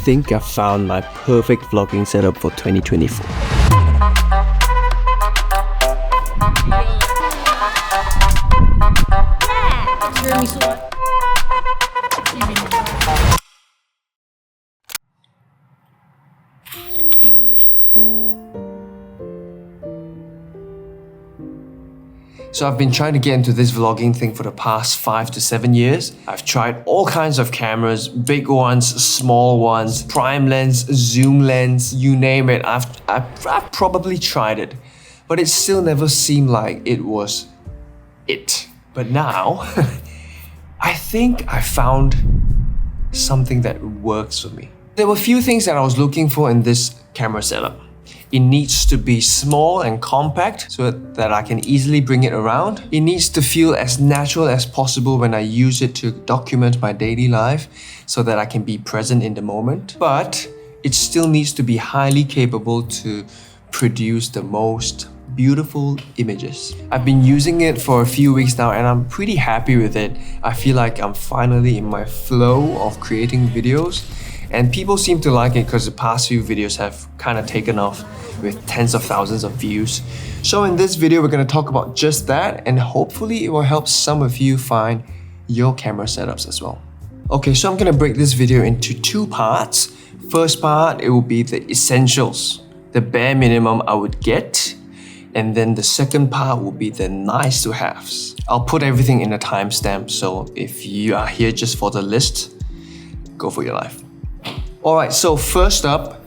think I found my perfect vlogging setup for 2024. So I've been trying to get into this vlogging thing for the past 5 to 7 years. I've tried all kinds of cameras, big ones, small ones, prime lens, zoom lens, you name it. I've probably tried it, but it still never seemed like it was it. But now, I think I found something that works for me. There were a few things that I was looking for in this camera setup. It needs to be small and compact so that I can easily bring it around. It needs to feel as natural as possible when I use it to document my daily life so that I can be present in the moment. But it still needs to be highly capable to produce the most beautiful images. I've been using it for a few weeks now and I'm pretty happy with it. I feel like I'm finally in my flow of creating videos. And people seem to like it because the past few videos have kind of taken off with tens of thousands of views. So in this video, we're going to talk about just that and hopefully it will help some of you find your camera setups as well. Okay, so I'm going to break this video into 2 parts. First part, it will be the essentials, the bare minimum I would get. And then the second part will be the nice to haves. I'll put everything in a timestamp, so if you are here just for the list, go for your life. Alright, so first up,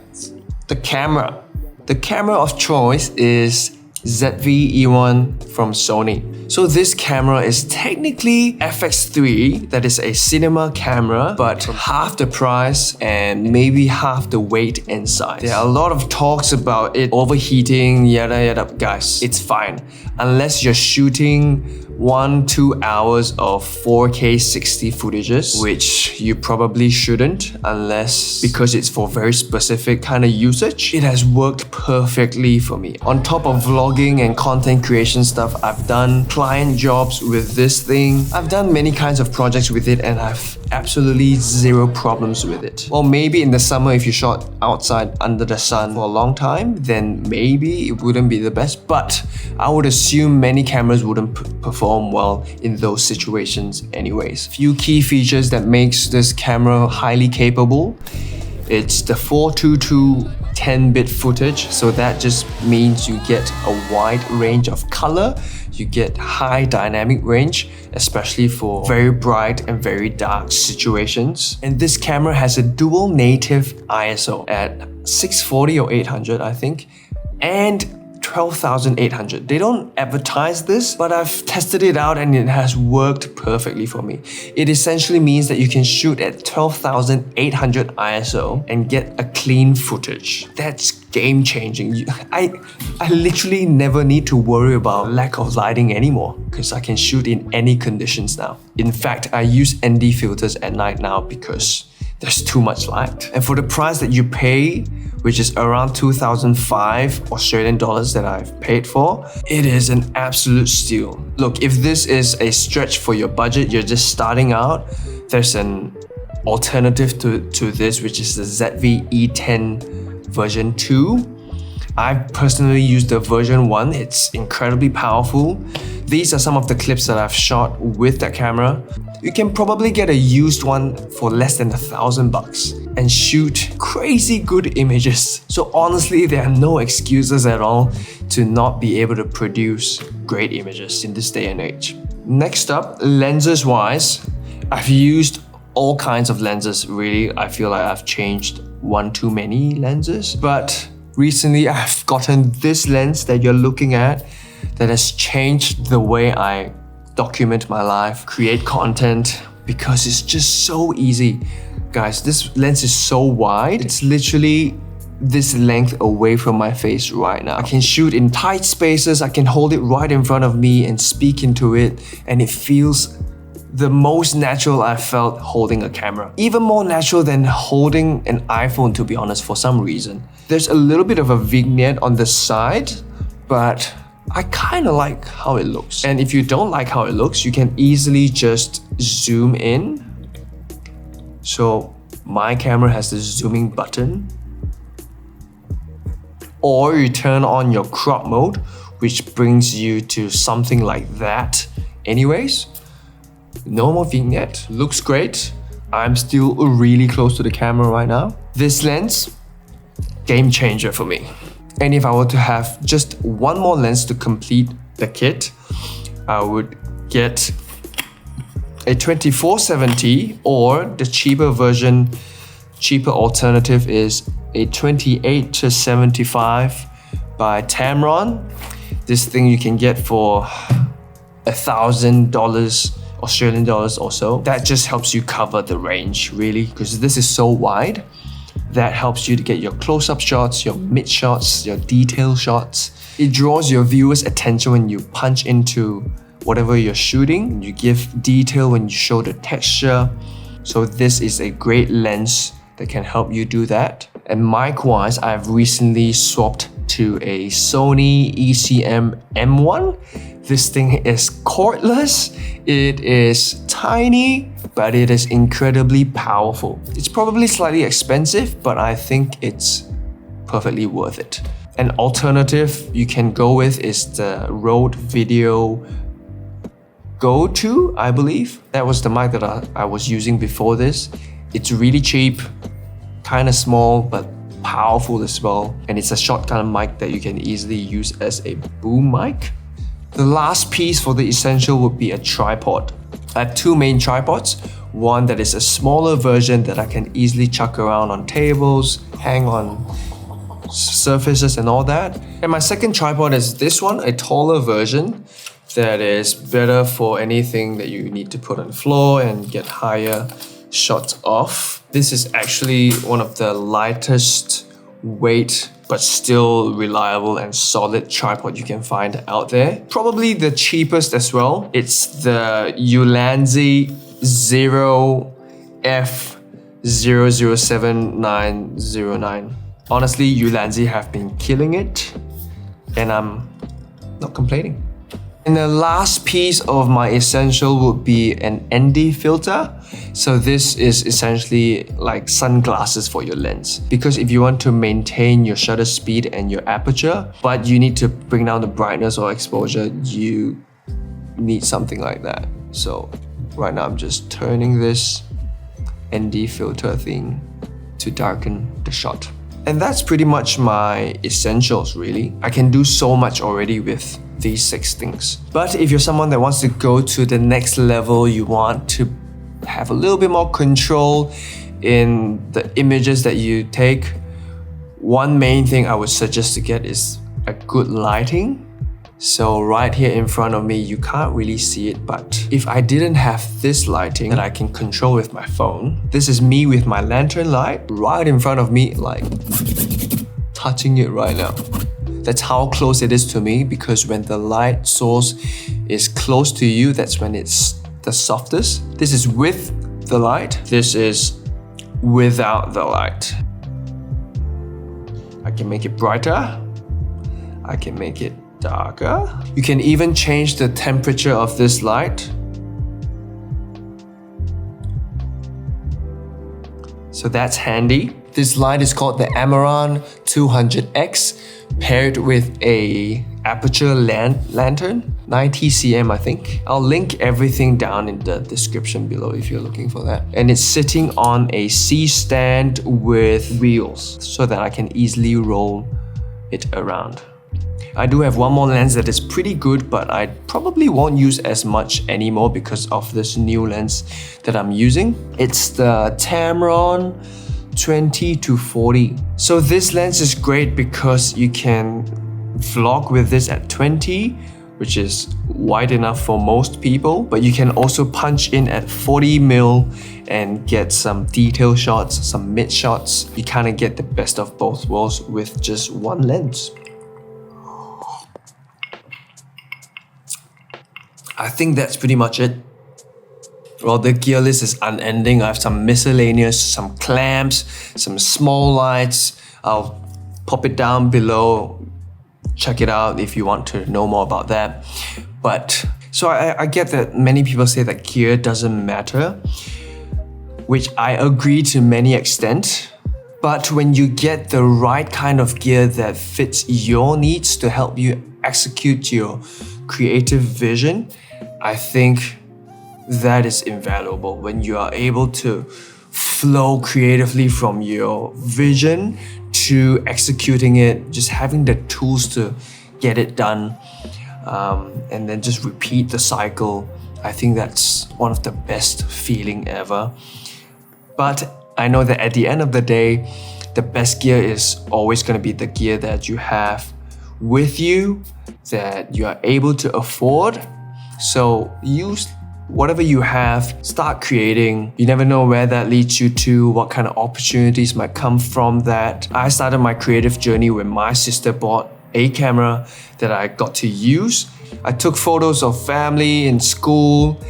the camera. The camera of choice is ZV-E1 from Sony. So this camera is technically FX3, that is a cinema camera, but half the price and maybe half the weight and size. There are a lot of talks about it overheating, yada yada. Guys, it's fine. Unless you're shooting 1-2 hours of 4K 60 footages, which you probably shouldn't because it's for very specific kind of usage. It has worked perfectly for me. On top of vlogging and content creation stuff, I've done client jobs with this thing. I've done many kinds of projects with it and I've absolutely zero problems with it. Well, maybe in the summer if you shot outside under the sun for a long time, then maybe it wouldn't be the best, but I would assume many cameras wouldn't perform well in those situations anyways. Few key features that makes this camera highly capable. It's the 422 10-bit footage, so that just means you get a wide range of color, you get high dynamic range, especially for very bright and very dark situations. And this camera has a dual native ISO at 640 or 800 I think, and 12,800. They don't advertise this, but I've tested it out and it has worked perfectly for me. It essentially means that you can shoot at 12,800 ISO and get a clean footage. That's game changing. I literally never need to worry about lack of lighting anymore because I can shoot in any conditions now. In fact, I use ND filters at night now because there's too much light. And for the price that you pay, which is around 2,005 Australian dollars that I've paid for, it is an absolute steal. Look, if this is a stretch for your budget, you're just starting out, there's an alternative to this, which is the ZV-E10 version 2. I personally use the version 1, it's incredibly powerful. These are some of the clips that I've shot with that camera. You can probably get a used one for less than $1,000 and shoot crazy good images. So honestly, there are no excuses at all to not be able to produce great images in this day and age. Next up, lenses wise, I've used all kinds of lenses really. I feel like I've changed one too many lenses, but recently I've gotten this lens that you're looking at that has changed the way I document my life, create content, because it's just so easy. Guys, this lens is so wide, it's literally this length away from my face right now. I can shoot in tight spaces, I can hold it right in front of me and speak into it, and it feels the most natural I've felt holding a camera. Even more natural than holding an iPhone, to be honest, for some reason. There's a little bit of a vignette on the side, but I kind of like how it looks. And if you don't like how it looks, you can easily just zoom in. So My camera has the zooming button. Or you turn on your crop mode, which brings you to something like that. Anyways, no more vignette. Looks great. I'm still really close to the camera right now. This lens, game changer for me. And if I were to have just one more lens to complete the kit, I would get a 24-70, or the cheaper version, cheaper alternative is a 28-75 by Tamron. This thing you can get for $1,000 Australian dollars or so. That just helps you cover the range, really, because this is so wide. That helps you to get your close-up shots, your mid shots, your detail shots. It draws your viewers' attention when you punch into whatever you're shooting. You give detail when you show the texture. So this is a great lens that can help you do that. And mic-wise, I've recently swapped to a Sony ECM M1. This thing is cordless, it is tiny, but it is incredibly powerful. It's probably slightly expensive, but I think it's perfectly worth it. An alternative you can go with is the Rode Video Go 2, I believe. That was the mic that I was using before this. It's really cheap, kind of small, but powerful as well. And it's a shotgun mic that you can easily use as a boom mic. The last piece for the essential would be a tripod. I have two main tripods. One that is a smaller version that I can easily chuck around on tables, hang on surfaces and all that. And my second tripod is this one, a taller version that is better for anything that you need to put on the floor and get higher shots off. This is actually one of the lightest weight but still reliable and solid tripod you can find out there. Probably the cheapest as well. It's the Ulanzi 0F007909. Honestly, Ulanzi have been killing it, and I'm not complaining. And the last piece of my essential would be an ND filter. So this is essentially like sunglasses for your lens. Because if you want to maintain your shutter speed and your aperture, but you need to bring down the brightness or exposure, you need something like that. So right now I'm just turning this ND filter thing to darken the shot. And that's pretty much my essentials, really. I can do so much already with these 6 things. But if you're someone that wants to go to the next level, you want to have a little bit more control in the images that you take, one main thing I would suggest to get is a good lighting. So right here in front of me, you can't really see it, but if I didn't have this lighting that I can control with my phone, this is me with my lantern light right in front of me, like touching it right now. That's how close it is to me, because when the light source is close to you, that's when it's the softest. This is with the light. This is without the light. I can make it brighter. I can make it darker. You can even change the temperature of this light. So that's handy. This light is called the Amaran 200X, paired with a aperture lantern, 90 cm I think. I'll link everything down in the description below if you're looking for that. And it's sitting on a C-stand with wheels so that I can easily roll it around. I do have one more lens that is pretty good, but I probably won't use as much anymore because of this new lens that I'm using. It's the Tamron 20-40. So this lens is great because you can vlog with this at 20, which is wide enough for most people, but you can also punch in at 40mm and get some detail shots, some mid shots. You kind of get the best of both worlds with just one lens. I think that's pretty much it. Well, the gear list is unending. I have some miscellaneous, some clamps, some small lights. I'll pop it down below. Check it out if you want to know more about that. But so I get that many people say that gear doesn't matter. which I agree to many extent. But when you get the right kind of gear that fits your needs to help you execute your creative vision, I think that is invaluable. When you are able to flow creatively from your vision to executing it, just having the tools to get it done, and then just repeat the cycle. I think that's one of the best feeling ever. But I know that at the end of the day, the best gear is always going to be the gear that you have with you, that you are able to afford. So use whatever you have, start creating. You never know where that leads you to, what kind of opportunities might come from that. I started my creative journey when my sister bought a camera that I got to use. I took photos of family in school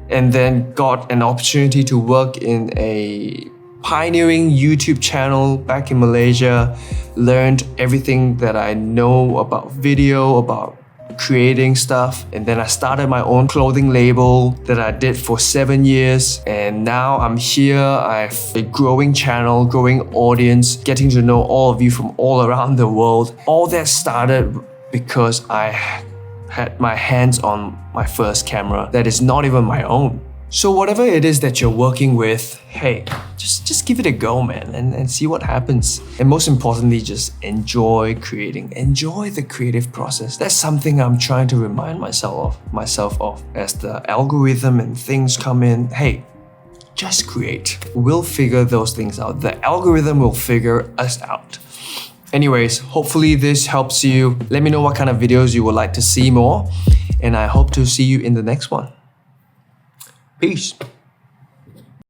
and then got an opportunity to work in a pioneering YouTube channel back in Malaysia. Learned everything that I know about video, about creating stuff, and then I started my own clothing label that I did for 7 years, and now I'm here. I have a growing channel, growing audience, getting to know all of you from all around the world. All that started because I had my hands on my first camera that is not even my own. So whatever it is that you're working with, hey, just give it a go, man, and see what happens. And most importantly, just enjoy creating. Enjoy the creative process. That's something I'm trying to remind myself of. As the algorithm and things come in, hey, just create. We'll figure those things out. The algorithm will figure us out. Anyways, hopefully this helps you. Let me know what kind of videos you would like to see more, and I hope to see you in the next one. Peace.